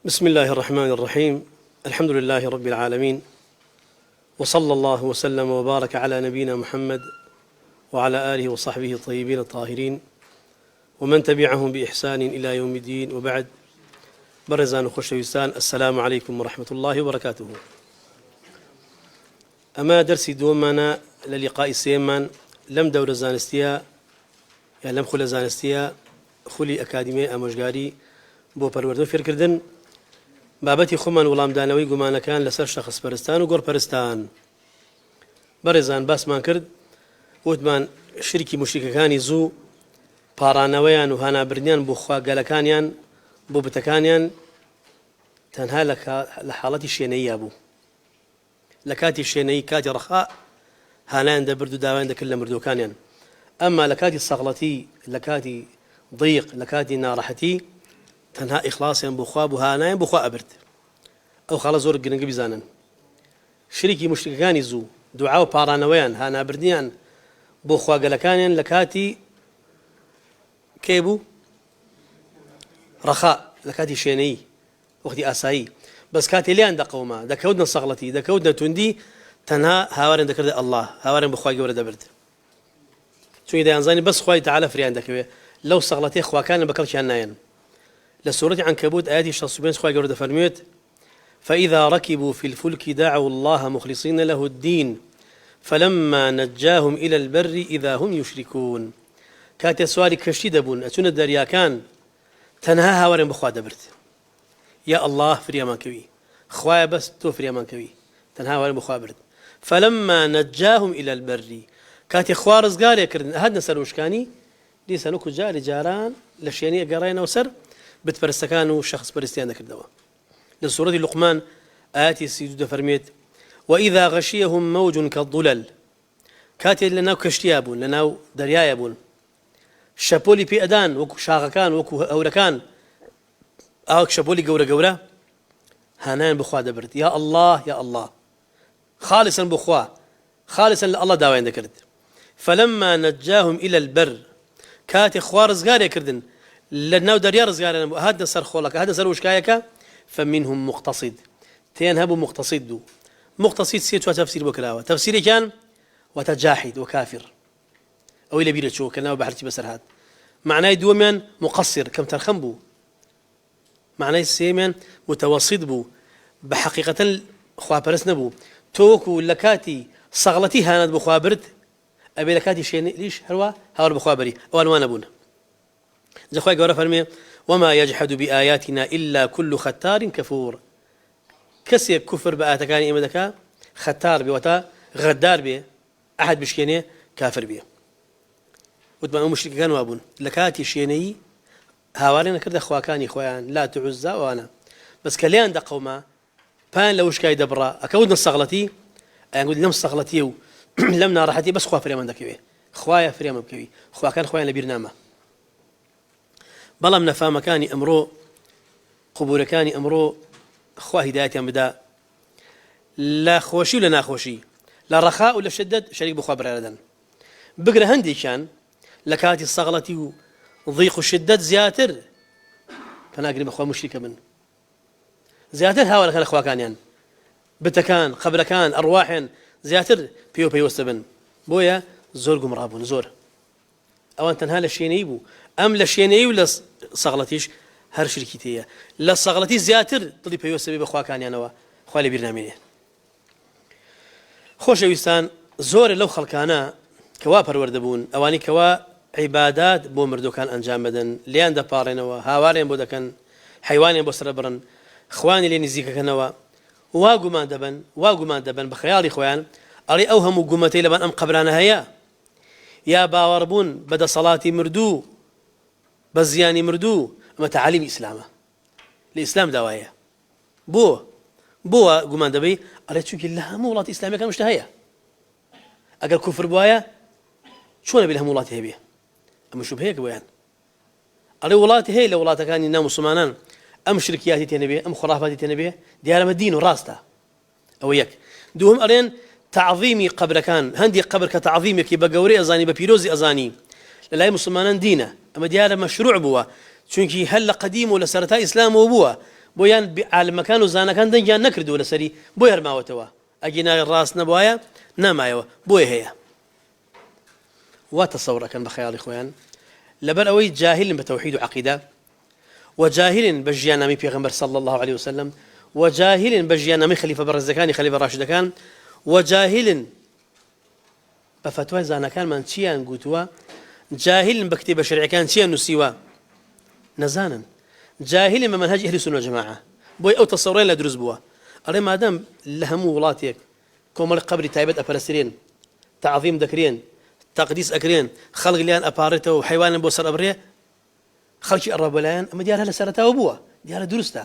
بسم الله الرحمن الرحيم. الحمد لله رب العالمين، وصلى الله وسلم وبارك على نبينا محمد وعلى آله وصحبه الطيبين الطاهرين ومن تبعهم بإحسان إلى يوم الدين، وبعد. برزان وخشويستان، السلام عليكم ورحمة الله وبركاته. أما درسي دومنا للقاء سيمان لم دور زانستيا يعني لم خل زانستيا خلي أكاديمية أمجاري بو پروردو فێرکردن بابەتی خۆمان وەڵامدانەوەی گومانەکان لەسەر شەخص پەرستان و گۆڕپەرستان. بەڕێزان باسمان کرد، وتمان شرکی مشریکەکانی زوو، پاڕانەوەیان و هانابردنیان بۆ خواگەلەکانیان بۆ بتەکانیان تەنها لە حاڵەتی شوێنەییە بوو. لە کاتی شوێنەیی، کاتی ڕەخا، هانایان دەبرد و داوایان دەکرد لە مردوەکانیان. ئەمما لە کاتی سەغڵەتی، لە کاتی ضیق، لە کاتی ناڕەحەتی، تەنها ئیخلاسیان بۆ خوا بوو، هانایان بۆ خوا ئەبرد. ئەو خاڵە زۆر گرنگە بیزانن. شریکی مشریکەکانی زوو، دوعا و پاڕانەوەیان، هانابردنیان بۆ خواگەلەکانیان لە کاتی کێ بوو؟ ڕەخا، لە کاتی شوێنەیی، وەختی ئاسایی. بەس کاتێ لیان دەقەوما، دەکەوتنە سەغڵەتی، دەکەوتنە توندی، تەنها هاوارێن دەکردە ئەڵڵاه، هاوارێن بە خوای گەورە دەبرد. چونکە دەیانزانی بەس خوای تەعالە فریان دەکەوێت، لەو سەغڵەتەی خواکانیان بەکەڵکیان نایەن. لسورة عنكبوت آياتي 65 خواهي قرد فرميت: فإذا ركبوا في الفلك دعوا الله مخلصين له الدين فلما نجاهم إلى البر إذا هم يشركون. كاتي سواري كشتي دبون أتون الدريا كان تنها هاورين بخوا دبرت. يا الله فريامان كوي، خوايا بس تو فريامان كوي، تنها هاورين بخوا برد. فلما نجاهم إلى البر، كاتي خوا رزقار يكردن هاد نسر وشكاني ليس نكو جاري جاران لشياني قرينا وسر بتپەرستەکان و شخص پەرستیان دەکردەوە. لە سوورەتی لوقمان ئاەتی 32 دەفەرمێت: وإذا غشيهم موج كالظلل. کاتێ لەناو کەشتیا بوون، لەناو دەریایە بوون، شەپۆلی پێ ئەدان وەکو شاخەکان، وەکو هەورەکان، ئاوەک شەپۆلی گەورە گەورە، هانایان بخوا دەبرد. یا الله یا الله، خالصا بخوا، خالصا لە الله داوایان دەکرد. فلما نجاهم إلى البر، کاتێ خوا ڕزگارێ کردن لەناو دەریا ڕزگارێنن بوو، هاتنە سەر خۆڵەکە، هاتنە سەر وشکایەکە، فمنهم مقتصد، تێیان هەبوو مقتصد و مقتصد سێ چوار تەفسیر بۆ کراوە. تەفسیرێکیان واتە جاحید وكافر، ئەوەی لەبیرە چووە کە ناو بەحرچی بەسەر هات. معنای دووەمیان مقصر، کەم تەرخەم بوو. معنای سێمیان متوسط بوو، بە حەقیقەتەن خواپەرست نەبوو. تۆ وەکو لە کاتی سەغڵەتی هانات بۆ خوا برد، ئەبێ لە کاتی شوێنەییش هەروە هاوار بە خوا بەری. ئەوان وانە بوون. زخوای گەورە فەرمێ: وما يجحد بآياتنا إلا كل ختار كفور. کەسێک کوفر بە ئاەتەکانی ئێمە دەکا، خەتار بێ، واتە غەدار بێ، ئەحد بشکێنێ، کافر بێ. وتمان ئەو مشریکەکان وا بوون، لە کاتی شوێنەیی هاوارێ نەکردە خواکانی خۆیان، لات و عوزا وانە. بەس کە لیان دەقەوما، پایان لە وشکای دەبڕا، ئەکەوتنە سەغڵەتی، ئەیان گوت لەم سەغڵەتیە و لەم ناڕەحەتی بەس خوا فریامان دەکەوێ، خوایە فریامە بکەوی، خواکان خۆیان لەبیر نامە. بەڵام نەفامەکانی ئەمڕۆ، قوبورەکانی ئەمڕۆ، خوا هیدایەتیان بدا، لە خۆشی و لە ناخۆشی، لە ڕەخا و لە شدەت شەریک بخوا بڕێدەن. بگرە هەندێکیان لە کاتی سەغڵەتی و ضیق و شدەت زیاتر پەناگری بەخوا مشریکە بن، زیاتر هاوارەکان لە خواکانیان، بتەکان، قەبرەکان، ئەڕواحیان زیاتر پێوە پەیوەستە بن. بۆیە زۆر گومڕا بوون. زۆر ئەوان تەنها لە شوێنەیی بوو. ئەم لە شوێنەیی و لە سەغڵەتیش هەر شرکی تێیە. لە سەغڵەتی زیاتر دڵی پەیوەستە بێ بە خواکانیانەوە، خوا لەبیر نامێنێ. خۆشەویستان، زۆرە لەو خەڵکانە کەوا پەروەردە بوون، ئەوانی کەوا عیبادات بۆ مردوەکان ئەنجام بدەن، لیان دەپاڕێنەوە، هاوارێن بۆ دەکەن، حەیوانیان بۆ سرە بڕن، خوانی لێ نزیکەکەنەوە، وا گومان دەبن بە خەیاڵی خۆیان، ئەڵێ ئەو هەموو گومەتەی لەبان ئەم قەبرانە هەیە، یا باوەڕبوون بە دەسەڵاتی مردوو، بە زیانی مردوو، ئەمە تەعالیمی ئیسلامە، لە ئیسلام داوایە. بۆ گومان دەبەی؟ ئەڵێ چونکە لە هەموو وڵاتی ئیسلامیەکان شتە هەیە. ئەگەر کوفر بوایە چۆنە بێ لە هەموو وڵاتی هەبێ؟ ئەمە شوبهەیەک بۆیان. ئەڵێ وڵاتی هەیە لە وڵاتەکانی ناو موسڵمانان ئەم شرکیاتی تێنەبێ، ئەم خۆڕافاتی تێنەبێ، دیارەمە دین و ڕاستە. ئەوە یەک. دووەم ئەڵێن تعظیمی قەبرەکان، هەندی قەبر کە تعظیمێکی بە گەورەی ئەزانی، بە پیرۆزی ئەزانی، لە لای مسلمانان دینە. ئەمە دیارە مەشروع بووە، چونکی هەل لە قەدیم و لە سەرەتای ئیسلامەوە بووە، بۆیان عالمەکان و زانەکان دەنگیان نەکردووە لەسەری بۆ هەرماوەتەوە ئەگەی ناوی ڕاست نەبوایە نامایەوە بۆیە هەیە وا تەسەوڕەکەن بە خەیاڵی خۆیان لەبەر ئەوەی جاهلن بە تەوحید و عەقیدە وجاهل بژیاننامەی پێغەمبەر صلی الله عليه وسلم وجاهل بژیاننامەی خەلیفە بەڕێزەکانی خەلیفە ڕاشدەکان وجاهل بە فتوای زانەکانمان چیان گوتووە جاهل بە کتێبە شەرعیەکان چیان نووسیوە نەزانن جاهل بە منهج ئەهلی سونە وجەماعە بۆی ئەو تەسەوڕیان لە دروست بووە ئەڵێ مادام لە هەموو وڵاتێک کۆمەڵ قەبری تایبەت ئەپەرسترێن تعظیم دەکرێن تەقدیس ئەکرێن خەڵک لیان ئەپارێتەوە و حیوانن بۆ سەر ئەبڕێ خەڵکی ئەڕەبەلایەن ئەمە دیارە لە سەرەتاوە بووە دیارە دروستە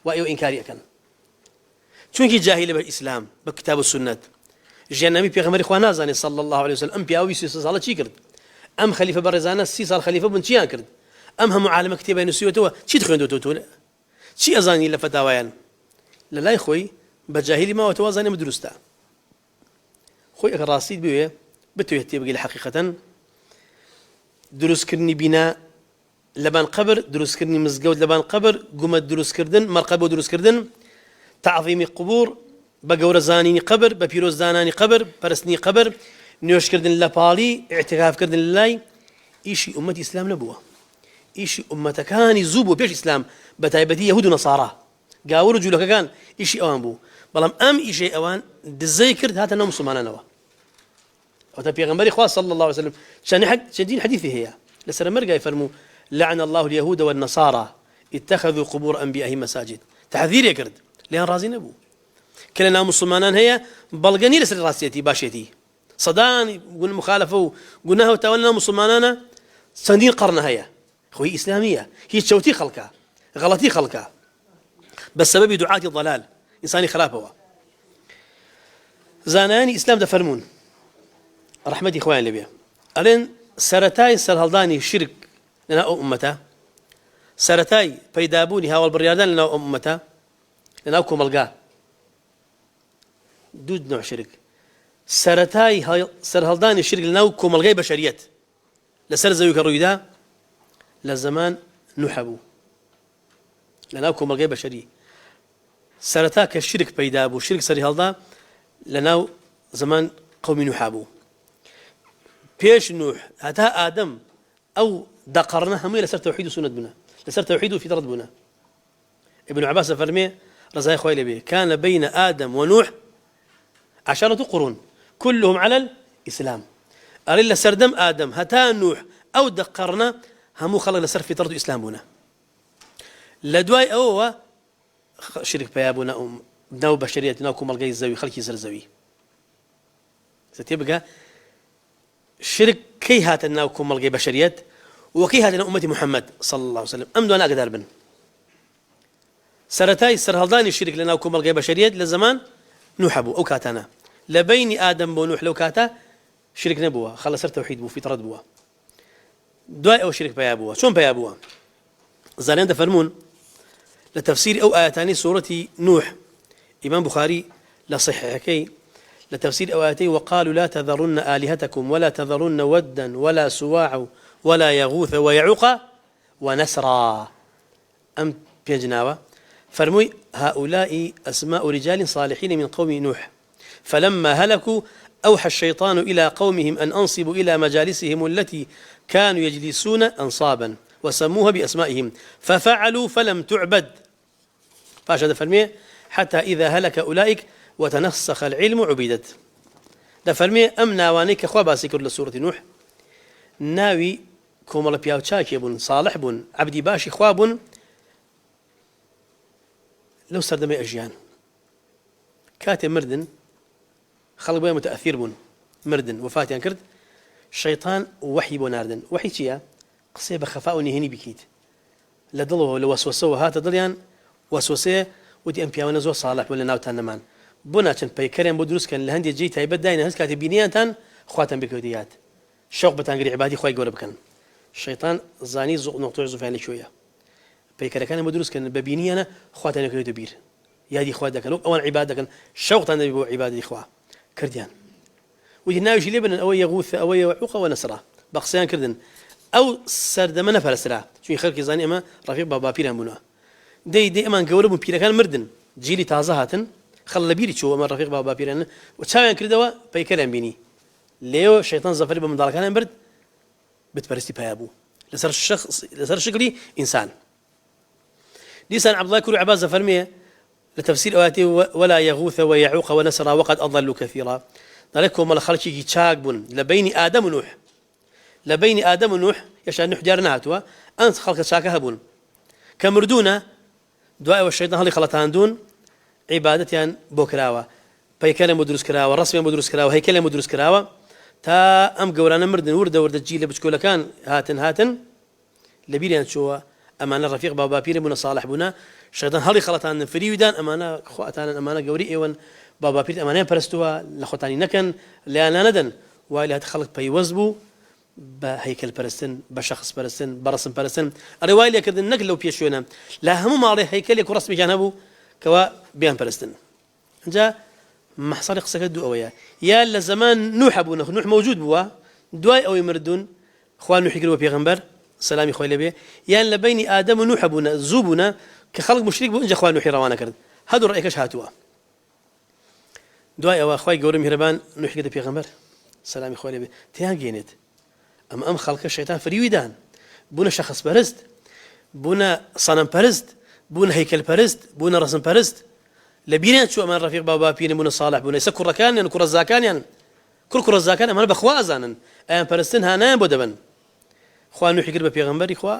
و ئێوە ئینکاری ئەکەن چونکی جاهلە بە ئیسلام بە کتاب و سنت ژیاننامەی پێغەمبەری خوا نازانێ صلی الله عليه وسلم ئەم پیاوی 30 ساڵە چی کرد ئەم خەلیفە بەڕێزانە 30 ساڵ خەلیفە بوون چیان کرد ئەم هەموو عالمە کتێبای نووسیوەتەوە چیت خوێندوتەوە تۆ چی ئەزانی لە فتاوایان لە لای خۆی بە جاهلی ماوەتەوە زانێمە دروستە خۆی ئەگەر ڕاستیت بوێ بتوێت تێبگەی لە حەقیقەتەن دروستکردنی بینا لەبان قبر دروستکردنی مزگەوت لەبان قبر گومەت دروستکردن مەرقەب بۆ دروستکردن تعظیمی قبور بە گەورە زانینی قبر بە پیرۆز زانانی قبر پەرستنی قبر نوێشکردن لە پاڵی ئیعتیکافکردن لە لای ئیشی ئومەتی ئیسلام نەبووە ئیشی ئومەتەکانی زوو بوو پێش ئیسلام بە تایبەتی یەهود و نەسارا گاور و جوولەکەکان ئیشی ئەوان بوو بەڵام ئەم ئیشەی ئەوان دزەی کرد هاتە ناو موسڵمانانەوە ئەوتە پێغەمبەری خوا صلی الله عليه وسلم چەندین حەدیثی هەیە لەسەر مەرگای فەرموو لعن الله اليهود والنصارى اتخذوا قبور أنبيائهم مساجد تحذير يكرد لأن رازي نبو كلنا مسلمان هي بلغني لسر راسيتي باشيتي صدان قلنا مخالفة قلناها وتولنا مسلماننا سندين قرن هي خوي إسلامية هي تشوتي خلقها غلطي خلقها بسبب دعاة الضلال إنساني خلافه زاناني إسلام دفرمون رحمتي إخواني لبيا ألين سرتاي سرهلداني شرك لنا أمته سرتاي بيدابوني هاول بريادان لنا أمته لنا كوملقا دود نوع شرك سرتاي سرهلداني الشرك لنا كوملقاي بشريات لسر زويك الرويدا لزمان نحبو لنا كوملقاي بشري سرتاك الشرك بيدابو شرك سرهلدا لنا زمان قوم نحبو بيش نوح هتا آدم أو دقرنا همي لسر توحيد وسنة بنا لسر توحيد وفي طرد بنا ابن عباس فرمي رزاي خويل به كان بين آدم ونوح 10 قرون كلهم على الإسلام أريلا سردم آدم هتا نوح أو دقرنا همو خلق لسر في طرد إسلام بنا لدواي أو شرك بيابنا نو بشرية نوكم الجاي الزوي خلقي زرزوي ستبقى شرك كي هات نوكم الجاي بشريات وكي هات أمتي محمد صلى الله عليه وسلم أمدو أنا أقدر بن سرتاي سرهلداني الشرك لنوكم الجاي بشريات لزمان نوحبو أو كاتنا لبين آدم ونوح لو كاتا شرك نبوه خلص صار توحيد بو في طرد بوه دواء أو شرك بيابوه شون بيابوه زالين دفرمون لتفسير أو آياتاني سورة نوح إمام بخاري لصحيحكي لتفسير أو آياتي وقالوا لا تذرن آلهتكم ولا تذرن ودا ولا سواع ولا يغوث ويعوق ونسرا أم بيجناوة فرموي هؤلاء أسماء رجال صالحين من قوم نوح فلما هلكوا أوحى الشيطان إلى قومهم أن أنصبوا إلى مجالسهم التي كانوا يجلسون أنصابا وسموها بأسمائهم ففعلوا فلم تعبد فاشهد فرمي حتى إذا هلك أولئك وتنسخ العلم عبدت ده فرمي أمنا وانيك أخوة باسكر لسورة نوح ناوي كومل بياو تشاكي بن صالح بن عبدي باشي خواب لو سردمي أجيان كاتب مردن خلق بيه متأثير بن مردن وفاتيان كرد شيطان وحي بناردن وحي تيا قصي بخفاء نهني بكيت لدلو لو وسوسه هات دليان وسوسه ودي ام بياو نزو صالح ولا ناوتان نمان بنا چن بيكرين بدروس كان لهندي جي تايبد داين هز كاتبينيان تان خواتن بكوديات شوق بتانغري عبادي خوي غور بكن الشيطان زاني نقطه زفاني شويه بيكر كان بدروس كان ببينيانا خواتن كودو بير يا دي خوات دكلو اول عباده كان شوق تان بو عباده اخوا كرديان ودي ناوي لبن او يغوث او يعوق ونسرا بقسيان كردن او سردمنا فلسرا شو خلق زاني اما رفيق بابا بيران بنا دي امان قولوا من بيركان مردن جيلي تازه هاتن خل بيري شو من رفيق بابا بيرن وتشاوين كردوا بيكلم بيني ليو شيطان زفري بمدار كان برد بتبرستي بيابو لسر الشخص لسر شكلي انسان لسان عبد الله كل عباس فرميه لتفسير آياته ولا يغوث ويعوق ونسر وقد أضلوا كثيرا ذلكم ما خلشي تشاقبون لبين آدم ونوح لبين آدم ونوح يشان نوح دارناتوا أنت خلق شاكهبون كمردونا دعاء والشيطان هل خلطان دون عبادتيان بوكراوا بيكلم مدرس كراوا رسم مدرس كراوا هيكلم مدرس كراوا تا أم جورانا مردن ورد الجيل بتشكول كان هاتن لبيريان شو أمانة رفيق بابا بير من صالح بنا الشيطان هل خلطان فريودان أمانة خواتان أمانة جوري إيوان بابا بير أمانة برستوا لخوتاني نكن لأنا ندن وإلى هتخلق بيوزبو بهيكل برستن بشخص برستن برسم برستن الرواية اللي كردن نقل لو بيشونا لا هم عليه هيكل يكون رسمي جانبه كوا بيان برستن جاء محصر قصة دو أويا يا لزمان نوح أبونا نوح موجود بوا دواي أو يمردون إخوان نوح يقربوا بيغمبر سلامي خوي لبيه يان لبين آدم ونوح أبونا زوبنا كخلق مشرك بو إنجا إخوان نوح روانا كرد هادو رأيكش هاتوا دواي أو أخوي قولوا مهربان نوح يقرب بيغمبر سلامي خوي لبيه تيان جينت أم خلق الشيطان فريودان بونا شخص برست بونا صنم برست بونا هيكل برست بونا رسم برست لبينا شو أمان رفيق بابا بينا بونا صالح بونا يسكر ركان يعني كرة الزاكان يعني كل الزاكان أمان بخوا أزانا أيام برستن هانا بودبن خوان نوح يقرب بيغمبر إخوا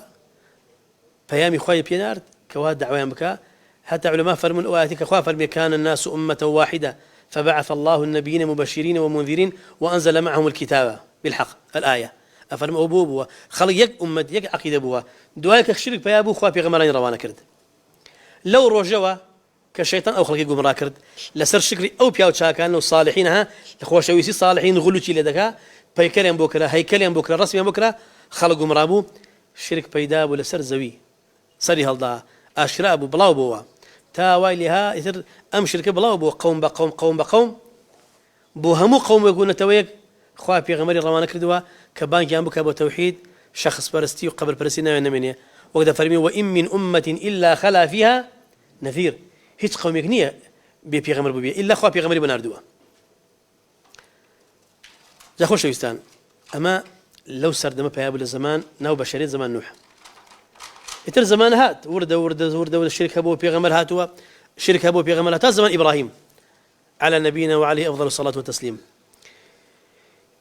بيامي خوي بينارد كواد دعوة بكا حتى علماء فرمون آياتك أخوا فرمي كان الناس أمة واحدة فبعث الله النبيين مبشرين ومنذرين وأنزل معهم الكتاب بالحق الآية أفرم أبوه خلق يك أمة يك عقيدة بوا دوايك الشرك بيابو خوا بيغمرين روانا كرد لو رجوا كشيطان أو خلق يقوم راكرد لسر شكري أو بياو تشاكان والصالحين ها الأخوة شويسي صالحين غلو تشي لدكا بيكلم بكرة هيكلم بكرة رسمي بكرة خلقوا مرابو شرك بيدا ولا سر زوي سري هالضا أشراب بلاو بوا تا وايلها يصير أم شركة بلاو بوا قوم بقوم قوم بقوم بو همو قوم يقولون تويك خوا بيغمري روانا كردوا كبان جنبو كابو توحيد شخص برستي وقبر برسينا ونمنيه وقد فرمي وإن من أمة إلا خلا فيها نذير هيج قوم يكنية بيغمر بوبيا إلا خوا بيغمري بناردوا جا خوش ويستان أما لو سردما بيابل الزمان ناو بشريت زمان نوح يتر زمان هات ورد الشرك أبو بيغمر هاتوا شرك أبو بيغمر هات زمان إبراهيم على نبينا وعليه أفضل الصلاة والتسليم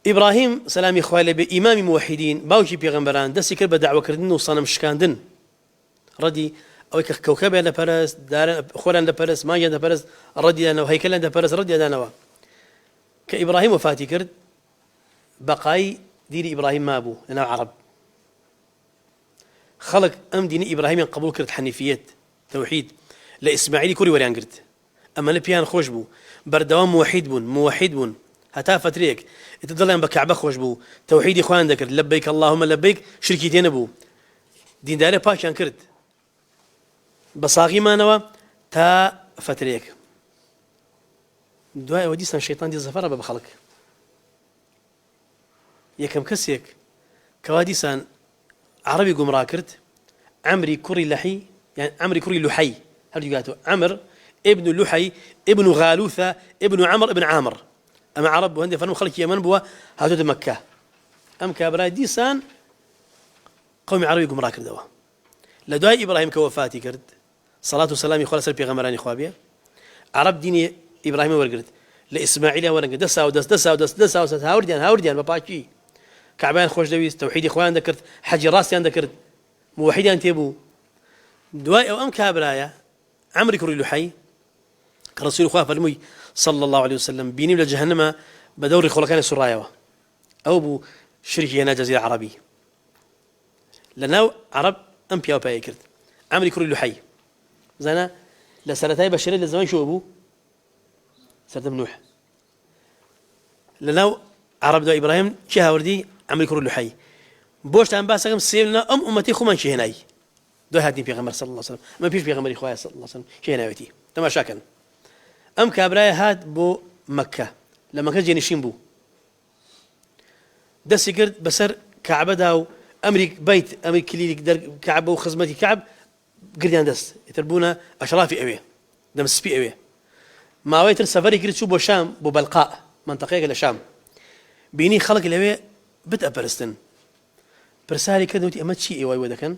إبراهيم سلامي خوالي بإمام موحدين باوجي بيغمبران دسي كرب دعوة كردن وصنم شكاندن ردي أو كوكب أنا برس دار أخوان أنا برس ما أنا برس ردي أنا وهيكل أنا برس ردي أنا كإبراهيم وفاتي كرد بقاي ديني إبراهيم ما أبو أنا عرب خلق أم ديني إبراهيم قبول كرد حنيفيات توحيد لإسماعيل كوري وريان كرد أما نبيان خوش بو بردوام موحد بون هتا فتريك تضلين بكعبة خوش بو توحيد إخوان ذكر لبيك اللهم لبيك شركتين بو دين داري باشان كرد بصاغي ما نوا تا فتريك دعاء وديسان الشيطان دي زفرة بخلق يكم كسيك كواديسان عربي قمرا كرد عمري كوري لحي يعني عمري كوري لحي هل يقاتوا عمر ابن لحي ابن غالوثة ابن عمر ابن عامر أما عرب وهندي فرموا خلق يمن بوا هاتوا مكة أم كابراي ديسان قوم عربي قمرا كردوا لدعاء إبراهيم كوفاتي كرد صلاة وسلام خالص البيغمراني خوابيا عرب ديني إبراهيم ورقرد لإسماعيل ورقرد دسا هاورديان باباكي كعبان خوش دويس توحيد إخوان ذكرت حج راسي ذكرت موحدان تيبو دواء أو أم كابرايا عمري كوري لحي كرسول خواه فرمي صلى الله عليه وسلم بيني لجهنم بدوري خلقان سرايا أو بو شركي هنا جزيرة عربي لأنه عرب أم بياو باي كرت عمري كوري لحي زانا لسنتين بشرين للزمان شو أبو سردم نوح لأنه عرب دو إبراهيم شها وردي عمري كوري لحي بوش تان باسقم سيلنا أمتي خمان شهناي دو هادين بيغمر صلى الله عليه وسلم ما فيش بيغمر إخويا صلى الله عليه وسلم شهناويتي تما شاكن أم كابراي هاد بو مكة لما كان جيني شين بو دسي قرد بسر كعبة داو أمريك بيت أمريك كليلك در كعبة وخزمتي كعب گردیان دەست ئیتر ئەشرافی ئەوێ دەمسپی ئەوێ ماوەیتر سەفەری کرد چوو بۆ شام بۆ بەلقا منتەقەیەک لە شام بینی خەڵک لەوێ بت ئەپەرستن پرسیاری کردوتی ئەمە چی ئێوە وە دەکەن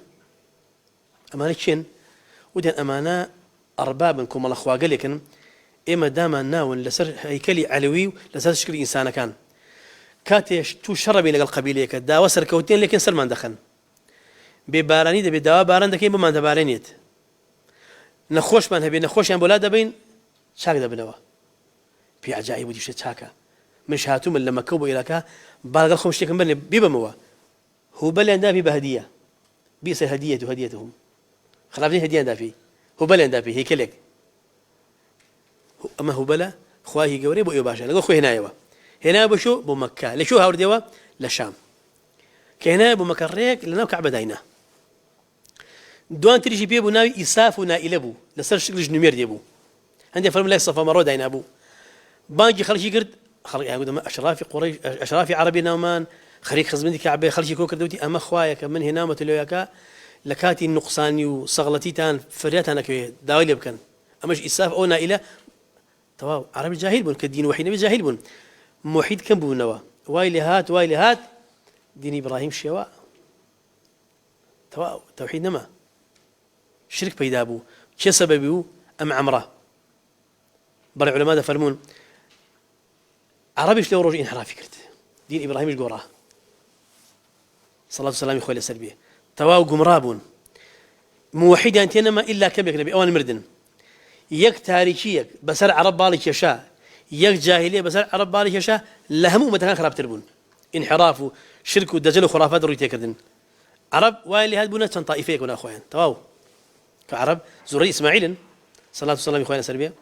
ئەمانە کێن وتیان ئەمانە ئەڕبابن کۆمەڵە خواگەلێکن ئێمە دامان ناون لەسەر هەیکەلی عەلەوی و لەسەر شکلی ئینسانەکان کاتێش تو شەڕەبی لەگەڵ قەبیلەیەکە داوا سەرکەوتێن لێکن سەرمان دەخەن بێبارانی دەبێت داوا باران دەکەین بۆمان دەبارێنێت نەخۆشمان هەبێت نەخۆشیان بۆ لا دەبین چاک دەبنەوە پێی عەجایب وتی شتێک چاکە منش هاتوومە لە مەکە و بۆ عێراقا با لەگەڵ خۆم شتێکم بنێ بیبەمەوە هوبەلیان داپی بە هەدیە بیسە هەدیەت و هەدیەتهم خراپ نین هەدییان داپی هوبەلیان داپی هێکەلێک ئەمە هوبەلە خوای گەورەی بۆ ئێوە باشە لەگەڵ خۆی هێنایەوە هێنایە بۆ شۆ بۆ مەککە لە شۆ هاوردێەوە لە شام کە هێنایە بۆ مەکە ڕێک لەناو کەعبە داینا دوان تریشی پێ بوو ناوی ئیساف و نائیلە بوو لەسەر شکلش نومێر دێبوو هەندێک فەرموو لای سەفا مەڕۆ داینا بوو بانگی خەڵکی کرد خەڵکی ئەگوتم ئەشرافی قوڕیش ئەشرافی عەرەبی ناومان خەریک خزمەتی کەعبە خەڵکی کۆ کردوتی ئەمە خوایەکە من هێنامەتە لەوێکە لە کاتی نوقسانی و سەغڵەتیتان فریاتان نەکەوێت داوای لێ بکەن ئەمەش ئیساف ئەو نائیلە تەواو عەرەبی جاهیل بوون کە دین وحی نەبی جاهیل بوون موحید کەم بوونەوە وای لێ هات دینی ئیبراهیم شێوە تەواو تەوحید نەما شرك پیدا بوو چه سببی بوو ئەم عەمرە بەڵێ عولەما دەفەرمون عەرەبیش لەو ڕۆژ ئینحرافی کرد دین ئیبراهیمیش گۆڕا سەڵات و سەلامی خۆی لەسەر بێ تەواو گومڕا بوون موحیدیان تێ نەما ئیلا کەمێک نەبێ ئەوان مردن یەک تاریکیەک بەسەر عەرەب باڵی کێشا یەک جاهلیە بەسەر عەرەب باڵی کێشا لە هەموو ئومەتەکان خراپتر بوون انحراف و شرك و دەجەل و خرافات ڕووی تێکردن عەرەب وای لێ هات بوونە چەند تائیفەیەک و ناخۆیان تەواو كعرب زوري إسماعيل صلاة والسلام إخواننا سربيا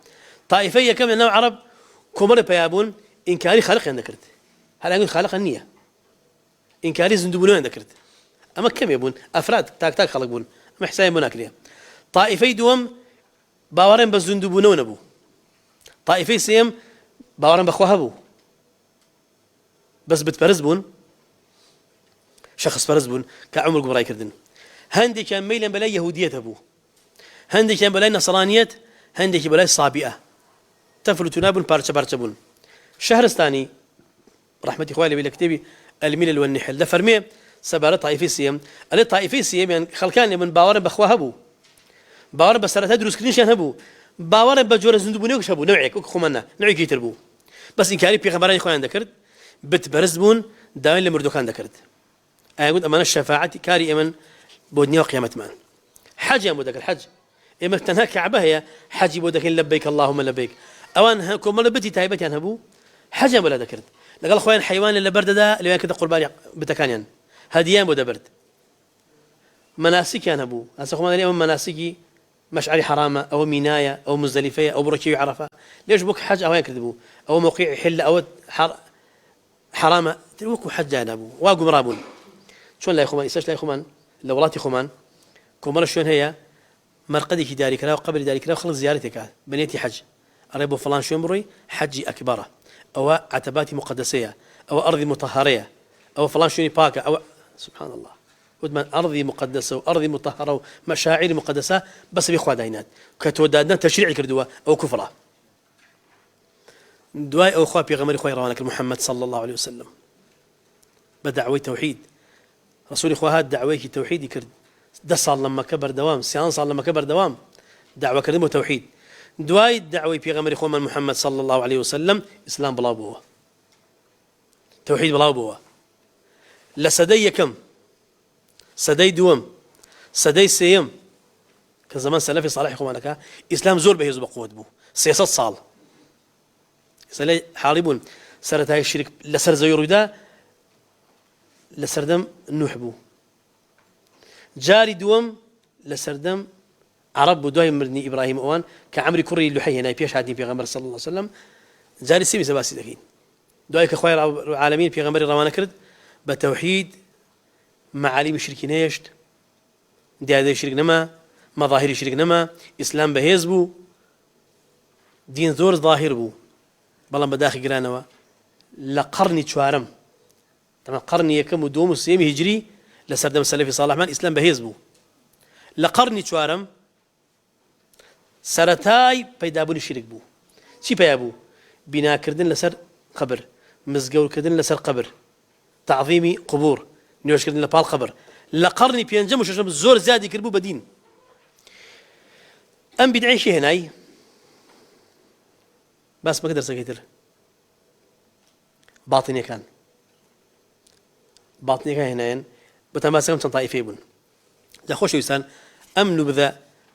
طائفية كم من نوع عرب كمر بيابون إنكاري خالق ذكرت هل أقول خالق النية إنكاري زندبونون ذكرت أما كم يبون أفراد تاك خلقون أما حساب مناكلية طائفي دوم باورن بزندبونون أبو طائفي سيم باورن بخواه أبو بس بتفرز بون شخص فرز بون كعمر قبراي كردن هندي كان ميلا بلا يهودية أبو هندي كان بلاي نصرانية هندي كان بلاي صابئة تفلتنا بون بارتشا بون شهرستاني رحمة إخواني بالكتابي الملل والنحل ده فرمي سبارة طائفي سيم اللي طائفي سيم يعني خلكان من باورن بخواه هبو باورن بسرتها دروس كرينشان هبو باورن بجور زندبونيوش هبو نوعك خمنا نوعك يتربو بس إن كاري بيغمبراني إخوان ذكرت بتبرز بون داين لمردوكان ذكرت أقول أمان الشفاعة كاري أمن بودنيا وقيامة مان حج يا مدك الحج إما تنها كعبة هي حج بودك لبيك اللهم لبيك أوان كم لبتي تايبت يعني هبو حج ولا ذكرت لقال أخوان حيوان اللي برد ده اللي كده قربان بتكانيان هديان بودا برد مناسك يعني هبو هسه خمان اليوم مناسكي مشعري حرامة أو ميناية أو مزدلفية أو بركي عرفة ليش بوك حج أو يكذبوا أو موقع حل أو حرامة تلوكوا حج يعني هبو واقوا مرابون شلون لا يا خمان إيش لا يا خمان لولاتي خمان كمرة شلون هي مرقدي داري كلا وقبل داري كلا وخلص زيارتك بنيتي حج أريبو فلان شو يمري حجي أكبره أو عتباتي مقدسية أو أرضي مطهرية أو فلان شوني باكا أو سبحان الله ودمان أرضي مقدسة وأرضي مطهرة ومشاعري مقدسة بس بإخوة داينات كتودادنا تشريع كردوا أو كفرة دواي أو أخوة بيغمر إخوة روانك محمد صلى الله عليه وسلم بدعوي توحيد رسول إخوات دعويك توحيد كرد ده صار لما كبر دوام سيان صار لما كبر دوام دعوة كلمة توحيد دواي دعوة بيغمر إخوة محمد صلى الله عليه وسلم إسلام بلا بوه توحيد بلا بوه لسدي كم سدي دوم سدي سيم كزمان سلفي صالح إخوانك إسلام زور به يزبق قوة بوه سياسات صال سلي حالبون سرت هاي الشرك لسر زيور ده لسردم نوح بوه جاري دوم لسردم عرب بدوي مرني إبراهيم أوان كعمري كوري اللحية هنا بيش هادين في غمر صلى الله عليه وسلم جاري سيمي سباسي دكين دوي كخوير العالمين في غمر روانا كرد بتوحيد معالم الشركين ايشت دي شرك نما مظاهر شرك نما إسلام بهيز بو دين زور ظاهر بو بلان بداخل قرانوا لقرني شوارم طبعا قرني يكم ودوم السيمي هجري لسردم السلفي صالح مان إسلام بهيز بو لقرني چوارم سرتاي پەیدابوونی شرك بوو چی پیا بوو بیناکردن لەسەر قبر مزگەوتکردن لەسەر قبر تعظیمی قبور نوێژکردن لە پاڵ قبر لە قەرنی پێنجەم و شەشەم زۆر زیادی کرد بوو بەدین ئەم بیدعەیەشی هێنای باس مەکە دەرسەکەی تر باڵتینیەکان هێنایەن بۆتان باسەکەم چەند تایفەی بوون جا خۆشەویستان ئەم نوبذە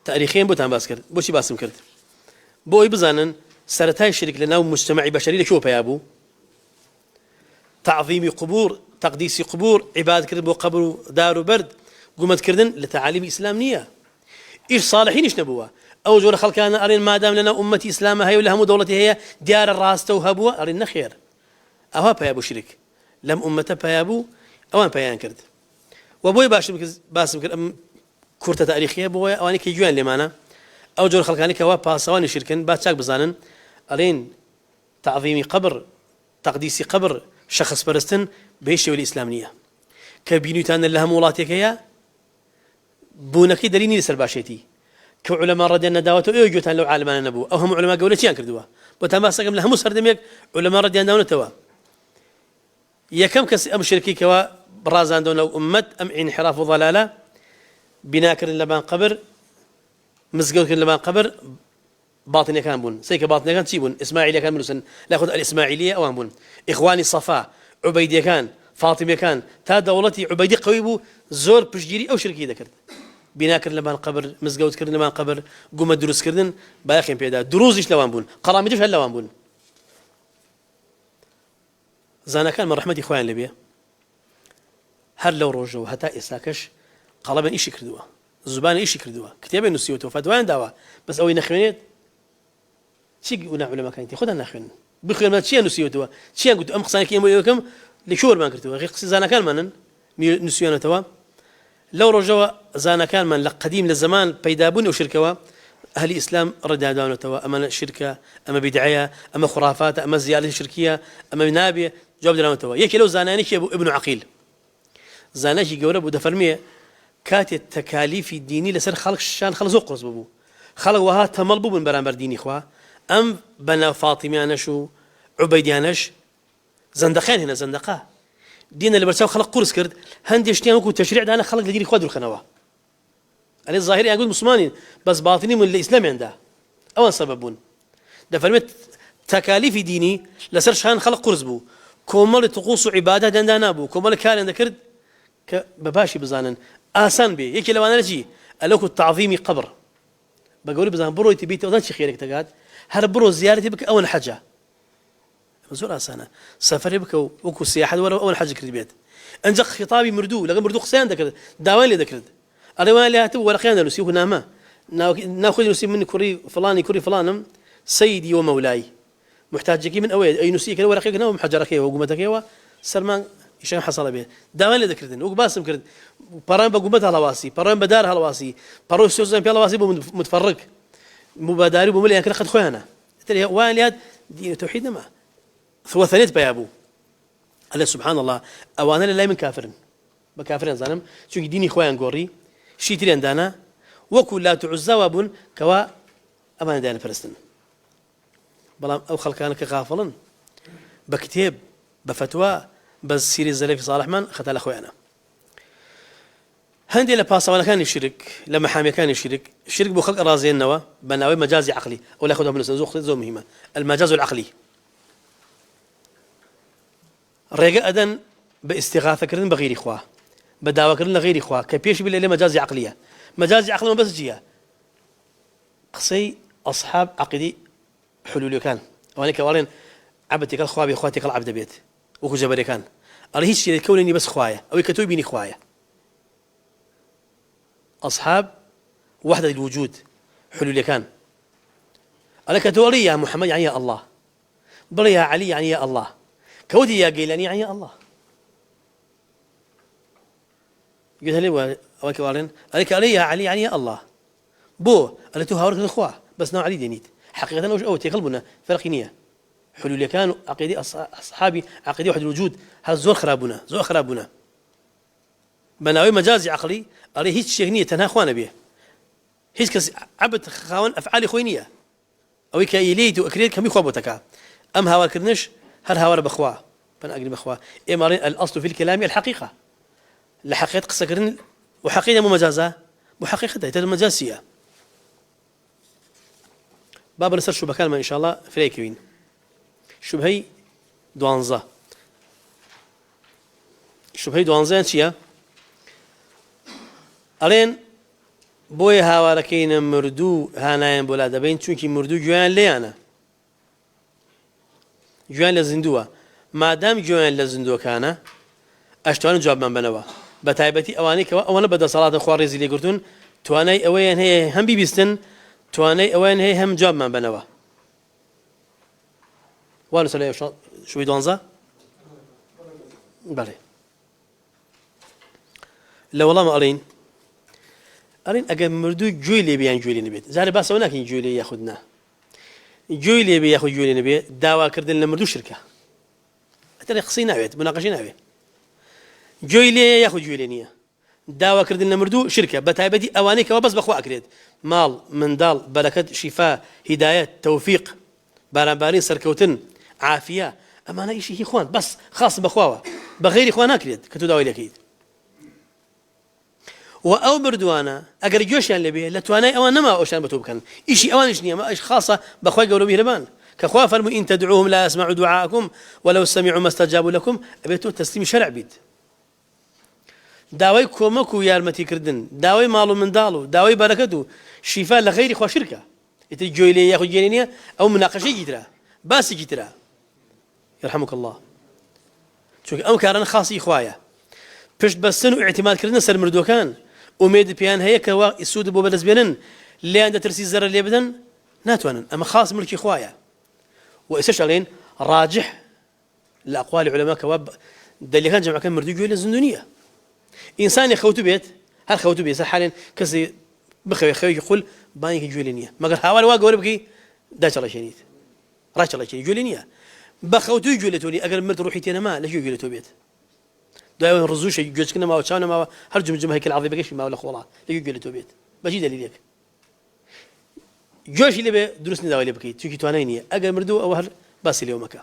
تاریخیان بۆتان باس کرد بۆچی باسم کرد بۆ ئەوی بزانن سەرەتای شرك لە ناو مجتەمەعی بەشەری لەکوێوە پیا بوو تعظیمی قبور تقدیسی قبور عیبادەتکردن بۆ قبر و دار و بەرد گومەتکردن لە تەعالیمی ئیسلام نییە ئیش صالحینیش نەبووە ئەو جۆرە خەڵکانە ئەڵێن مادام لەناو ئومەتی ئیسلامە هەیە و لە هەموو دەوڵەتی هەیە دیارە ڕاستە و هەبووە ئەڵێن نەخێر ئەوە پیا بوو شرك لەم ئومەتە پیا بوو ئەوان پەیان کرد و بۆی باسم کرد ئەم کورتە تاریخیە بۆیە ئەوانی کە گوێیان لێمانە ئەو جۆر خەڵکانی کەوا پاسەوانی شرکن با چاک بزانن ئەڵێن تعظیمی قبر تقدیسی قبر شخص پەرستن بە هیچ شێوەی ئیسلام نییە کە بینیتانە لە هەموو وڵاتێکەیە بوونەکەی دەرینی لەسەر باشێتی کە عولەما ڕەدیان نەداوەتەوە ئێوە گوێتان لەو عالمانە نەبوو ئەو هەموو عولەما گەورە چیان کردووە بۆتان باسەکەم لە هەموو سەردەمێک عولەما ڕەدیان داونەتەوە یەکەم کەس ئەم شرکی کەوا بڕازاندەوە لەو ئومەت ئەم ئینحراف و ضەلالە بیناکردن لەبان قبر مزگەوتکردن لەبان قبر باڵتینیەکان بوون سەیکە باڵتینیەکان چی بوون ئیسماعیلیەکان بنووسن لا خود الئیسماعیلیە ئەوان بوون ئیخوانی سەفا عوبەیدیەکان فاتیمیەکان تا دەوڵەتی عوبەیدی قەوی بوو زۆر پشتگیری ئەو شرکی دەکرد بیناکردن لەبان قبر مزگەوتکردن لەبان قبر گومە دروستکردن بایەخیان پێدا دروزیش لەوان بوون قەڵامیدیش هەر لەوان بوون زانەکانمان ڕەحمەتی خۆیان لەبێ هەر لەو ڕۆژەوە هەتا ئێستاکەش قەڵەبن ئیشی کردووە زوبان ئیشی کردووە کتێبێ نووسیوەتەوە فتوایان داوە بەس ئەوەی نەخوێنێت چی عولەماکانی خۆتان ناخوێنن بخوێنمە چیان نووسیوەتەوە چیان گوت ئەم قسانێکی ئێمە یەکەم لەکوێ وەرمان کردووە قسەی زانەکانمانن نووسیوانەتەوە لەو ڕۆژەوە زانەکانمان لە قەدیم لە زەمان پەیدابوونی ئەو شرکەوە ئەهلی ئیسلام ڕەداداونەتەوە ئەمە شرکە ئەمە بیدعەیە ئەمە خوڕافاتە ئەمە زیارەتی شرکیە ئەمە نابێ جواب دراونەتەوە یەکێ لەو زانانێکی بوو ئیبن عەقیل زانێکی گەورە بوو دەفەرمێ کاتێک تەکالیفی دینی لەسەر خەڵکشان خەڵک زۆر قرس بوو خەڵک وەها تەمەڵ بوون بەرامبەر دینی خوا ئەم بەناو فاتیمیانەش و عوبەیدیانەش زەندەقیان هێنا زەندەقا دینە لەبەرچاو خەڵک قورس کرد هەندێک شتیان وەکو تەشریع دانا خەڵک لە دینی خوا دوورخەنەوە ئەلێ زاهیریان گوت مسلمانین بەس باتینی من لە ئیسلامیاندا ئەوان سەبەب بوون دەفەرمێت تەکالیفی دینی لەسەر شان خەڵک قورس بوو کۆمەڵی طقوس و عیبادات دەندا نابوو کۆمەڵی کاریان دەکرد کە بەباشی بزانن ئاسان بێ یەکێ لەوانە چی ئەلەکو تعظیمی قبر بە گەوری بزان بڕۆیتی بیتەوە دەن چی خێرێک دەکات هەر بڕۆ زیارەتی بکە ئەوەن حەجە زۆر ئاسانە سەفەرێ بکە و وەکو سیاحەت وەرەوە ئەوەن حەج کرد بێت ئەنجە خیتابی مردوو لەگەڵ مردوو قسەیان دەکرد داوای لێ دەکرد ئەڵێوان لێ هاتبوو وەرەقیان دەنووسی و نامە ناخۆی نووسی من کوڕی فڵانی کوڕی فڵانم سەیدی و مەولای محتاجێکی من ئەوەیە ئەی نووسی کە وەرەقێکەوە محەجەرەکەیەوە حکوومەتەکەیەوە سەرمان ئیشان حەسەڵە بێت داوای لێ دەکردن وەک باسم کرد پەڕان بە گومەت هەڵەواسی پەڕان بە دار هەڵەواسی پەڕۆ سۆزیان پێ هەڵەواسی بۆ متفەرق مباداری بۆ ملیان کرد قەت خۆیانە وایان لێات دینی تەوحید نەما ثوەثەنێت بەیا بوو ئەلێ سبحان الله ئەوانە لە لای من کافرن بە کافریان زانم چونکی دینی خۆیان گۆڕی شی تریان دانا وەکو لات و عوزا بوون کەوا ئەمانە دایان پەرستن بەڵام ئەو خەڵکانە کە غافڵن بە کتێب بە فتوا بە سیری زەلەفی ساڵحمان خەتا لە خۆیانە هەندێک لە پاسەوانەکانی شرک لە مەحامیەکانی شرک بۆ خەڵک ڕازێننەوە بە ناوەی مەجازی عەقلی ئەو لای خۆتان بنووسن زۆر مهمە المەجاز العەقلی ڕێگە ئەدەن بە ئیستیغاثەکردن بە غەیری خوا بە داواکردن لە غەیری خوا کە پێشی بێت لێ مەجازی عەقلیە مەجازی عەقلی بەس چییە قسەی ئەصحاب عەقیدەی حلولیەکان ئەوانەی کە وەڵێن عەبەتێکەڵ خوا بێ خوا تێکەڵ عەبد دەبێت وەکو جەبەرەکان ئەڵێ هیچ شتێک کەونێنی بەس خوایە ئەوەی کە تۆی بینی خوایە أصحاب وحدة الوجود حلول كان ألك تولي يا محمد يعني يا الله بل يا علي يعني يا الله كودي يا قيلاني يعني يا الله قلت لي وكوارن ألك علي يا علي يعني يا الله بو ألا تهاورك الأخوة بس نوع علي دينيت حقيقة أو تقلبنا فرقينية حلول كان عقيدة أصحابي عقيدة وحدة الوجود هذا زور خرابنا بناوي مجازي عقلي أري هيك شيء نية تنها أخوانا به هیچ کەس عەبد خاوەن ئەفعالی خۆی نییە ئەوەی کە ئیلیت و ئەکرێت کەمی خوا بۆتەکە ئەم هاوارکردنش هەر هاوارە بەخوا بەناگری بەخوا ئێمەڵێن الأصل في الكلام الحقيقة لە حەقیقەت قسەکردن و حەقیقەت مەجازە بۆ حەقیقەتە تر مەجازیە باب لەسەر شوبهەکانمان ئین شاء الله فرێکەوین شوبهەی 12 شوبهەی 12 چییە ئەڵێن بۆیە هاوارەکەینە مردوو هانایان بۆ لا دەبین چونکی مردوو گوێیان لێیانە گوێیان لە زیندووە مادام گوێیان لە زیندووەکانە ئەشتوانن جوابمان بنەوە بە تایبەتی ئەوانەی کەەوە ئەوەنە بەدەسەڵاتە خوا ڕێزی لێگرتوون توانای ئەوەیان هەیە هەم بیبیستن توانای ئەویان هەیە هەم جوابمان بنەوە وا لەسەر شوبهەی 12 بەڵێ لە وەڵامە ئەڵێن ئەگەر مردوو گوێی لێبێ یان گوێی لێ نەبێت زارە باسەوە ناکەین گوێی لێ یاخود نا گوێی لێبێ یاخود گوێی لێ نەبێ داواکردن لە مردوو شرکە ئەتەڵێ قسەی ناوێت مناقەشەی ناوێت گوێی لێ یاخود گوێی لێ نییە داواکردن لە مردوو شرکە بە تایبەتی ئەوانەی کەەوە بەس بەخوا ئەکرێت ماڵ منداڵ بەرەکەت شیفا هیدایەت تەوفیق بارانبارین سەرکەوتن عافیە ئەمانە ئیشی هی خوان بەس خاص بەخواوە بە غەیری خوا ناکرێت کە تۆ داوای لەکەیت و ئەو مردووانە ئەگەر گوێشیان لەبێ لە توانای ئەوان نەما ئەوشان بە تۆ بکەن ئیشی ئەوانش نییە ئەمە ئیش خاصە بەخوای گەورە میهرەبان کە خوا فەرمووی ئین تەدعوهم لا يسمعوا دعاءكم ولو سمعوا ما استجابوا لكم ئەبێت تۆ تەسلیمی شەرع بیت داوای کۆمەک و یارمەتیکردن داوای ماڵ و منداڵ و داوای بەرەکەت و شیفا لە غەیری خوا شرکە ئیتر گوێی لێ یاخود گوێی نییە ئەو مناقەشەیەکی ترە باسێکی ترە يرحمك الله چونکە ئەم کارانە خاصی خوایە پشت بەستن و اعتمادکردنە سەر مردووەکان ئومێد پیان هەیە کەوا ئیسود بۆ بەدەستبێنن لیان دەترسی زەرە لێ بدەن ناتوانن ئەمە خاص ملکی خوایە و ئێسش ئەڵێن ڕاجح لە ئەقوالی عولەما کەوا دەلیلەکان جەمعەکە مردووی گوێی لە زیندوو نییە ئینسانی خەوتو بێت هەر خەوتو بێت حالێن کەسی بخەوێ خەوێکی قول بانێکی گوێی لێ نییە مەگەر هاوار وا گەورە بکەی داچەڵەشێنیت ڕاچەڵەشێنی گوێی لێ نییە بە خەوتوی گوێ لە تۆ نیە ئەگەر مرد ڕوحی تێنەما لەکوێ گوێ لە تۆ بێت دوای ڕزوشە گوێچکە نەماوە چاو نەماوە هەر جمجمە هەیکەل عەظیمەکەشی ماوە لە خۆڵا لەکوێ گوێ لە تۆ بێت بەچی دەلیلێک گوێشی لێبێ دروست نەداوای لێ بکەیت چونکی توانای نییە ئەگەر مردوو ئەوە هەر باسی لێوە مەکە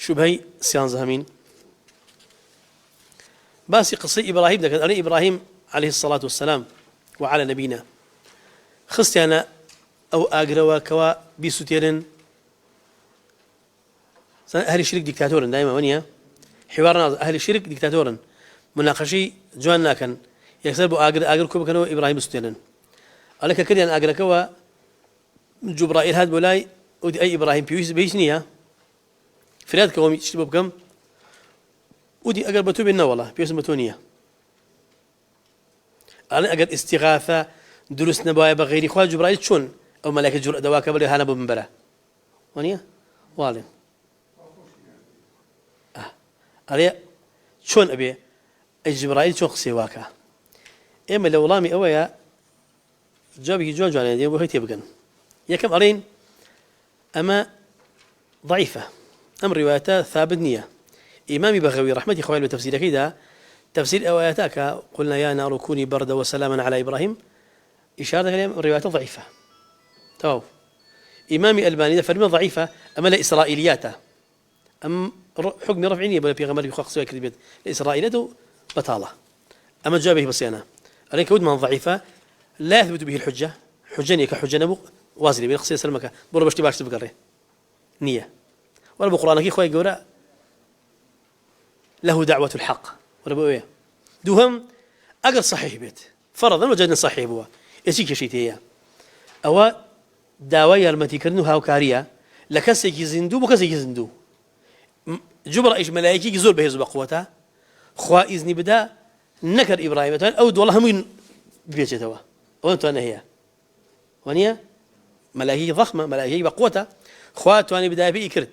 شوبهەی 13 باسي قصة إبراهيم ذكر أنا إبراهيم عليه الصلاة والسلام وعلى نبينا خستيانا أو أجروا كوا بيسوتيرن أهل الشرك ديكتاتورا دائما ونيا حوارنا أهل الشرك ديكتاتورا مناقشي جوانا كان يكسبوا أجر كوب كانوا إبراهيم سوتيرن عليك كده أنا أجر كوا جبرائيل هاد بولاي ودي أي إبراهيم بيسنيها فرياد كومي تشتبه بكم ودي أجر بتوب إنه والله بيسمى تونية أنا أجر استغاثة دروس نبايا بغير إخوان جبرائيل شون أو ملائكة جرأة دواك بلي هانا بمبرة ونيا والله عليه شون أبي الجبرائيل شون خسيواكا إما لو لامي أويا جابي جوج على يدين وهي تبقن يا كم أرين أما ضعيفة أم رواياتها ثابت نية إمامي بغوي رحمة خوالي بتفسير كذا تفسير آياتك قلنا يا نار كوني بردا وسلاما على إبراهيم إشارة إلى روايات ضعيفة تو إمامي الباني فرمى ضعيفة أما لا إسرائيلياته أم حكم رفعني ولا في غمر يخص سوى كذبت الإسرائيليات بطالة أما جابه بس أنا عليك ود من ضعيفة لا يثبت به الحجة حجني كحجة نبو وازلي بين خصيص سلمك بقول بشتي باش تبقى نية ولا بقرآن كي خوي جورا له دعوة الحق وربويه دوهم أجر صحيح بيت فرضا وجدنا صحيح بوا إيش شيء تيا أو داوية المتكرنو هاوكارية لكسي زندو بكسي زندو جبر إيش ملائكي يزور بهز بقوته خوا إذن بدا نكر إبراهيم أو والله هم بيجي توا وأنتوا أنا هي ونيا ملائكي ضخمة ملائكي بقوته خوات وأنا بداية بيكرد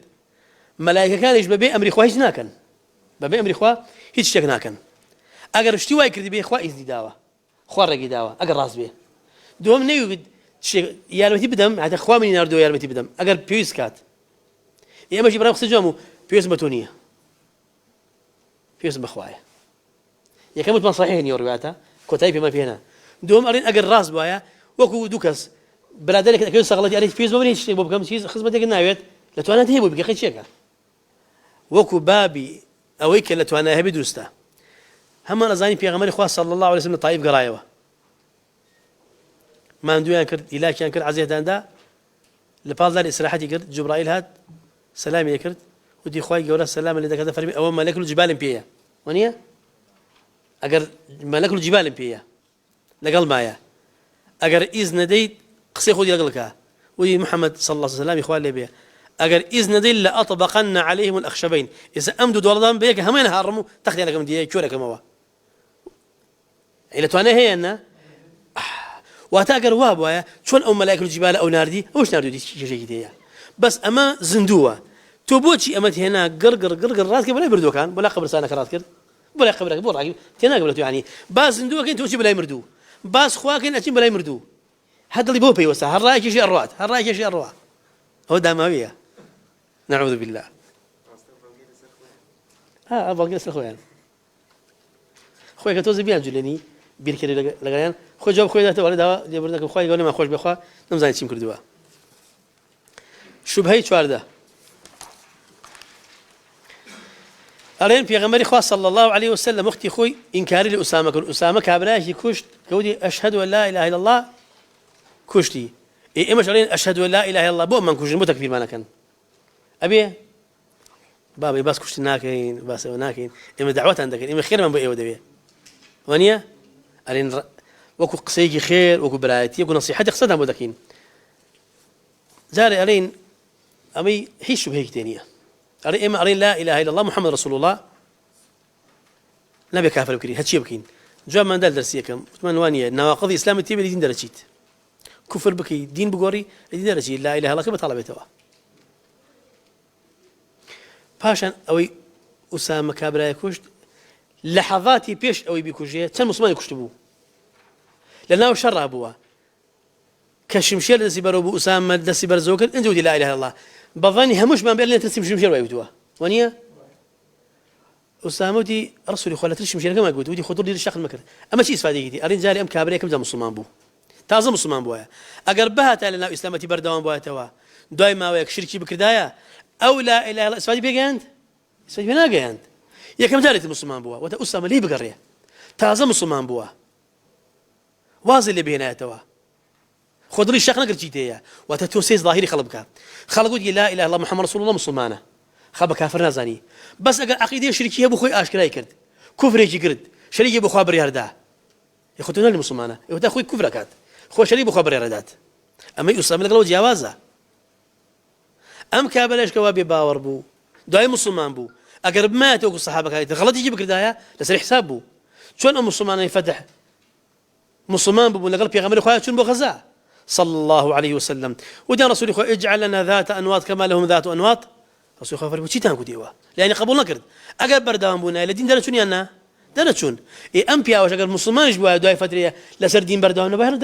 ملائكة كان يجب ببي أمر إخوة هجناكن ببي أمر إخوة هيج شجناكن أجر اشتوى يكرد بي إخوة إذن داوة إخوة رجي داوة أجر راس بيه دوم نيوجد شيء يارمتي بدم حتى إخوة من يناردو يارمتي بدم أجر بيوس كات يا ماشي برا خص جامو بيوس بتونية بيوس بخوايا يكمل ما صحيح نيو رواياته كتايب ما فينا دوم أرين أجر راس بوايا وكو دوكس برادرك أكيد صغلتي أريد فيز ما بنيش تبغى بكم شيء خصمتك الناويت لتوانا تهيبوا بقى شيء وكو بابي أويك لتوانا هبي درسته هم أنا زاني في غمر خاص صلى الله عليه وسلم طائف قرايوه ما عنده ينكر إله ينكر عزيه داندا لبعض الإسراحات يكرد جبرائيل هاد سلام يكرد ودي خواي جورا السلام اللي ذكر فرمي أول ملك الجبال بيا ونيا أجر ملك الجبال بيا لقال مايا أجر إذن ديت قصي خذ يلقلك ودي محمد صلى الله عليه وسلم إخوان لي بيا أجر إذن ديت لأطبقن عليهم الأخشبين إذا أمدوا دولدان بيك همين هارموا تاخذ لكم دي كورة كما هو إلى توانا هي أن واتاجر وابوايا شلون أم ملائكة الجبال أو ناردي وش ناردي شيء كذا بس أما زندوة تبوتشي أمت هنا قرقر راسك ولا يبردو كان ولا قبر سانك راسك ولا قبرك بورك تنا قبلته يعني باس زندوة كنت توشي بلا يمردو باس خواكن أتين بلا يمردو هذا اللي بوبي وسا هالرايك شيء الروات هالرايك شيء الروات هو داموية نعوذ بالله أبغى أقول أخويا أخويا كتوزي بيان جلني بيركري لقيان خو جواب خوي ذاته ولا دوا جبرناك خوي قالوا ما خوش بخوا نمزاني تيم كردوا شبهه شوارده أرين في غمر خاص صلى الله عليه وسلم أختي خوي إنكاري لأسامة كل أسامة كابراش كشت كودي أشهد أن لا إله إلا الله كشتي إيه إمش أرين أشهد أن لا إله إلا الله بو من كشت مو تكفير ما كان أبي بابي بس كشت ناكين بس ناكين إما دعوة عندك إما خير من بقيه ودبيه ونيا أرين وكو قصيجي خير وكو برايتي وكو نصيحتي قصدها مودكين زاري أرين أمي هي شبهه تانية أرين إما أرين لا إله إلا الله محمد رسول الله نبي كافر بكرين هتشي بكين جواب من دال درسيكم من وانية نواقض الإسلام التيبي دين درجيت كفر بكي دين بقوري دين درجي لا إله إلا الله كيف طلب توا باشان أوي أسامة كابراي كشت لحظاتي بيش أوي بيكوجيه كان مسلمان يكشتبوه لأنه شر أبوه كشمشير دسي برو أسامة دسي برزوكر إن جودي لا إله إلا الله بظني همش ما بيقول لي ترسم شمشير ويبتوه ونيا أسامة دي رسولي خلا ترسم شمشير كما قلت ودي خطور دي الشخص المكر أما شيء إسفادي كذي أرين جاري أم كابري كم زم مسلمان بو تازم مسلمان بويا أقربها تعالى إسلامتي بردوان بويا توا دايما وياك شركي بكردايا أو لا إله إلا الله إسفادي بيجاند إسفادي بيناجاند يا كم جاري مسلمان بوا وتا أسامة ليه بقريه تازم مسلمان بوا واضح اللي بينها توا خذ لي الشيخ نقر جيتيه وتتوسيس ظاهري خلبك خلقوا لا اله الا الله محمد رسول الله مسلمانه خبا كافرنا زاني بس اقل عقيده شركيه ابو خوي اشكراي كرد كفر يجي كرد شريك ابو خبر يردا ياخذون المسلمانه يوتا اخوي كفركات خو شريك ابو خبر يردات اما يسلم لك لو جوازه ام كابلاش كوابي باور بو داي مسلمان بو اقرب ما توق الصحابه كايت غلط يجيب كردايا لسر حسابه شلون ام مسلمان يفتح مسلمان بقول لقلب يا غمر خويا شنو بغزا صلى الله عليه وسلم ودي رسول الله اجعل لنا ذات انواط كما لهم ذات انواط رسول الله فرمى شي تانكو ديوا لاني قبولنا كرد اقبر دام بونا الذين درسون يانا درسون اي امبيا واش اقل مسلمان يجوا داي فتره لسر دين بردان بهر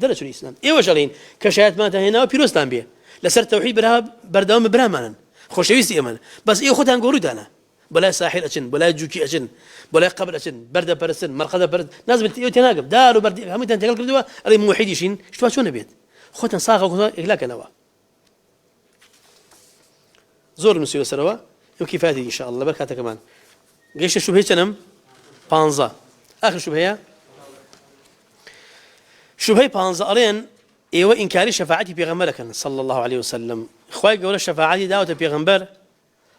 درسون الاسلام اي وشرين كشات مات هنا وبيروستان بيه لسر توحيد برها بردام برهمانا خوشويسي امان بس اي خوتان قورود انا بلا ساحل أشن بلا جوكي أشن بلا قبر أشن برد برسن مرقدة برد ناس بتناقب دار وبرد هم تنتقل كردوا اللي موحد يشين شو نبيت خوتن صاغة وخوتن إغلاق نوا زور المسيو سروا وكيفاتي إن شاء الله بركاته كمان قيش الشبهة كنم بانزا آخر شبهة بانزا أرين إيوه إنكاري شفاعتي بيغمبرك صلى الله عليه وسلم إخوائي قول الشفاعتي دعوة بيغمبر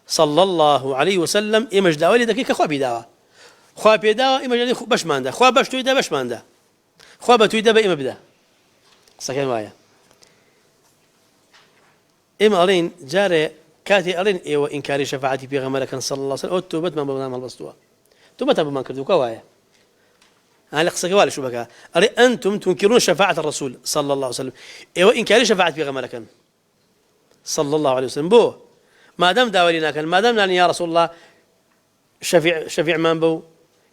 صلى الله عليه وسلم إيمج داولي دقيقة خوا بيداوا خوا بيداوا إيمج باش ماندا خوا باش تويدا باش ماندا خوا بتويدا بإيم بدا صحيح معايا إيم أرين جاري كاتي أرين إيوه إنكاري شفاعتي بيغمبرك صلى الله عليه وسلم أو توبت ما بنام البسطوا توبت ما كردوا كوايا على قصة ولا شو بكا أري أنتم تنكرون شفاعة الرسول صلى الله عليه وسلم إيوه إنكاري شفاعة بيغمبرك صلى الله عليه وسلم بو ما دام داولينا كان ما دام يا رسول الله شفيع من بو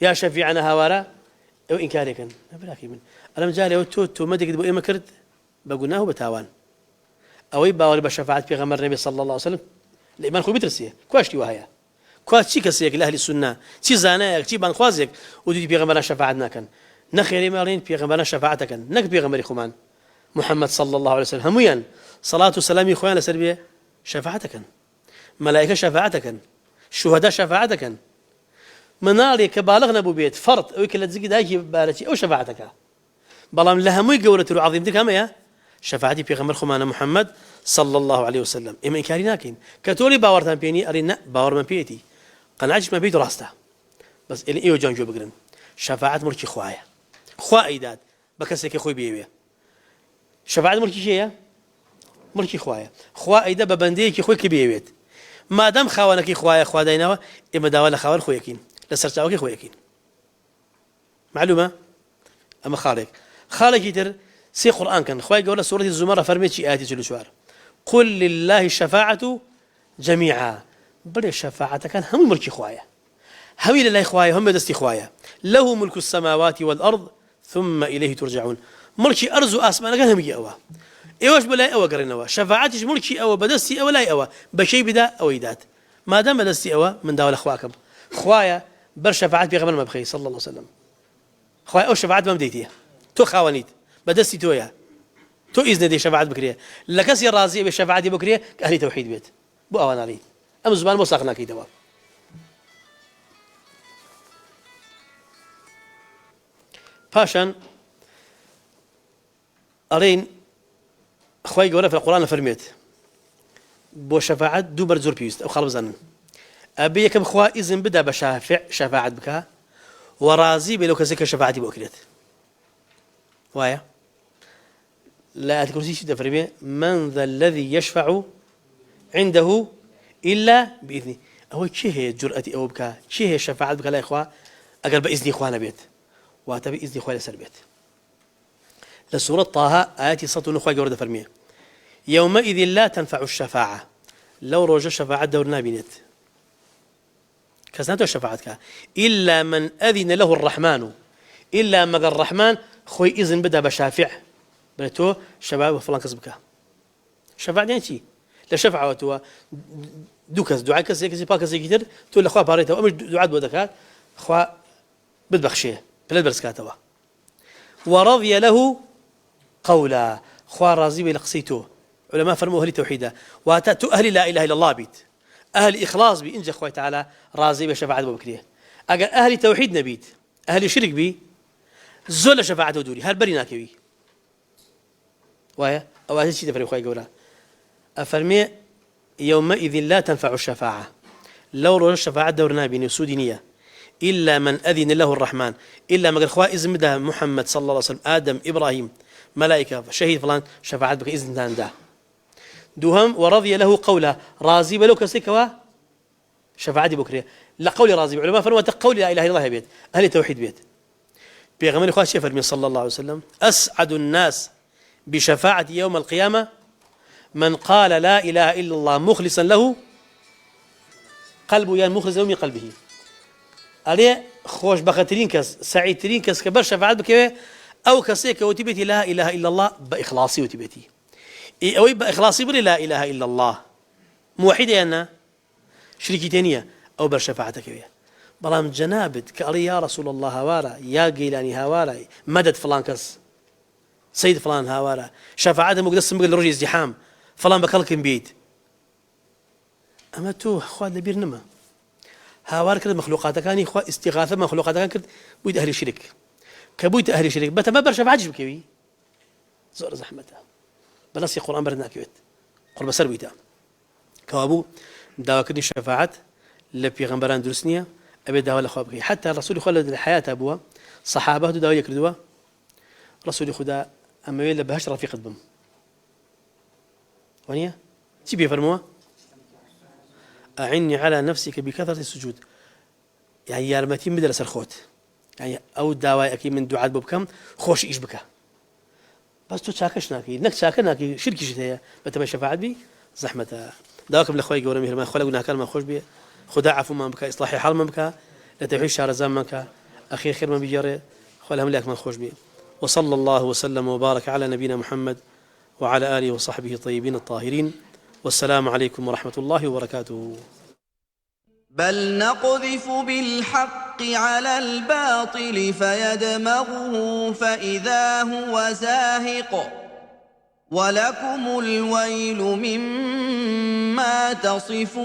يا شفيعنا هوارا او انكاري كان بلاكي من الم جاري وتوتو ما تقدر بو مكرد بقولناه بتاوان او باوري بشفاعه في غمر النبي صلى الله عليه وسلم الايمان خو بترسيه كواشتي وهيا كواتشي كسيك لأهل السنة شي زاناك شي بانخوازك ودي بيغمبرنا شفاعتنا كان نخيري مالين بيغمبرنا شفاعتك نك بيغمبري خمان محمد صلى الله عليه وسلم هميا صلاة والسلام إخوانا سربية شفاعتك ملائكة شفاعتك شهداء شفاعتك منالي كبالغنا ابو بيت فرط او كلا تزكي دايكي بالتي او شفاعتك بلام لها مو قولت عظيم ديك هم يا شفاعتي في غمر خمانه محمد صلى الله عليه وسلم اما انكاري لكن كتولي باورتان بيني ارينا باور من بيتي قناعش ما بيت راسته بس اللي ايو جانجو بقرن شفاعه مركي خوايا خوايدات بكسك خوي بيبي شفاعه مركي شيء مركي خوايا خوايده ببنديك خوي كبيبيت ما دام خاونك خوايا خوا داينوا اما داوله خاور خويكين لسرتاوكي خويكين معلومه اما خالك يتر سي قران كان خواي قول سوره الزمر فرميتي اياتي تلوشوار قل لله الشفاعه جميعا بل الشفاعه كان هم ملك خوايا هم لله خوايا هم دستي خوايا له ملك السماوات والارض ثم اليه ترجعون ملكي ارز اسمان كان هم يوا ايواش بلا اوا قرينوا شفاعتي ملكي او بدستي او لا اوا بشي بدا او يدات ما دام بدستي او من داول اخواكم خوايا بر شفاعت بيغمر ما بخي صلى الله عليه وسلم خوايا او شفاعت ما بديتيه تو خاونيت بدستي تويا تو اذن دي شفاعت بكريه لكسي راضي بشفاعت بكريه اهل توحيد بيت بو اوان علي ام زمان مو ساقنا كي دوا باشان ارين خواي قوله في القران فرميت بو شفاعت دو برزور بيست او خلب زن ابي كم خوا اذن بدا بشافع شفاعت بك ورازي بلو كزك شفاعتي بوكريت وايا لا تكرسي شي تفرمي من ذا الذي يشفع عنده الا باذنه او شي هي جرأتي او بك شي هي شفاعت بك لا اخوا اقل باذن اخوانا بيت واتبي اذن اخويا لسر بيت لسورة طه آياتي سطو نخوة جوردة فرمية يومئذ لا تنفع الشفاعة لو رجع الشفاعة دورنا بينت كسنته الشفاعة إلا من أذن له الرحمن إلا ما قال الرحمن خوي إذن بدأ بشافع بلتو شباب فلان كسبك شفاعة يعني شي لا شفاعة وتوا دوكس دعاء كسي باكس كتير تقول لأخوة باريته أمش دعاء بودكات أخوة بدبخشيه بلاد برسكاتوا ورضي له قولا خوا راضي بلقسيته علماء فرموا أهل توحيدا واتاتوا أهل لا إله إلا الله بيت أهل إخلاص بي إنجا خوي تعالى راضي بشفاعة أبو بكريه أجل أهل توحيد نبيت أهل شرك بي زول شفاعة ودوري هل برينا كوي ويا أو هذا الشيء تفرق خوي قولا أفرمي يومئذ لا تنفع الشفاعة لو رجع الشفاعة دورنا بين سودينية إلا من أذن له الرحمن إلا ما قال خوا إذن ده محمد صلى الله عليه وسلم آدم إبراهيم ملائكة شهيد فلان شفاعت بك إذن ده دوهم ورضي له قوله راضي بلو كسكوا شفاعتي بكريه لا قولي راضي علماء فرموا قولي لا إله إلا الله بيت أهل توحيد بيت بيغمر إخوة شفر من صلى الله عليه وسلم أسعد الناس بشفاعة يوم القيامة من قال لا إله إلا الله مخلصا له قلبه يعني مخلص له من قلبه عليه خوش بخترين كس سعيدترين كس كبر شفاعت بك أو كسيك وتبتي لا إله إلا الله بإخلاصي وتبتي أو بإخلاصي بل لا إله إلا الله موحدة أنا شريكي تانية أو بر شفاعتك ويا بلام جنابت كالي يا رسول الله هوارا يا قيلاني هوارا مدد فلان كس سيد فلان هوارا شفاعته مقدس مقل رجي ازدحام فلان بكلك بيت أما تو خواد لبير نما هاوار كرد مخلوقاتك كان إخوة استغاثة مخلوقاتك كان كرد بويد أهل الشرك كبويد أهل الشرك بتما برشا بعجش بكوي زور زحمتها بنص القرآن بردنا كويت قرب سر بيتا كوابو دعوة كدني شفاعات لبيغمبران درسنية أبي دعوة لخوابك حتى الرسول خلد الحياة أبوه صحابه دعوة يكردوا رسول خدا أما ويلا بهش رفيق بم ونيا تبي فرموه أعني على نفسك بكثرة السجود يعني يا رمتي مدرسة الخوت يعني أو دعوة أكيد من دعاء بكم خوش إيش بك بس تو تشاكش ناكي نك تشاكر ناكي شركي شتايا بتما شفاعت بي زحمتها دعوكم لأخوي قولوا مهر ما خلقنا كلمة خوش بي خدا عفو ما بك إصلاح حال ما بك لا تعيش شهر زمان بك أخير خير ما بيجري خلهم لك ما خوش بي وصلى الله وسلم وبارك على نبينا محمد وعلى آله وصحبه الطيبين الطاهرين والسلام عليكم ورحمة الله وبركاته. بل نقذف بالحق على الباطل فيدمغه فإذا هو زاهق ولكم الويل مما تصفون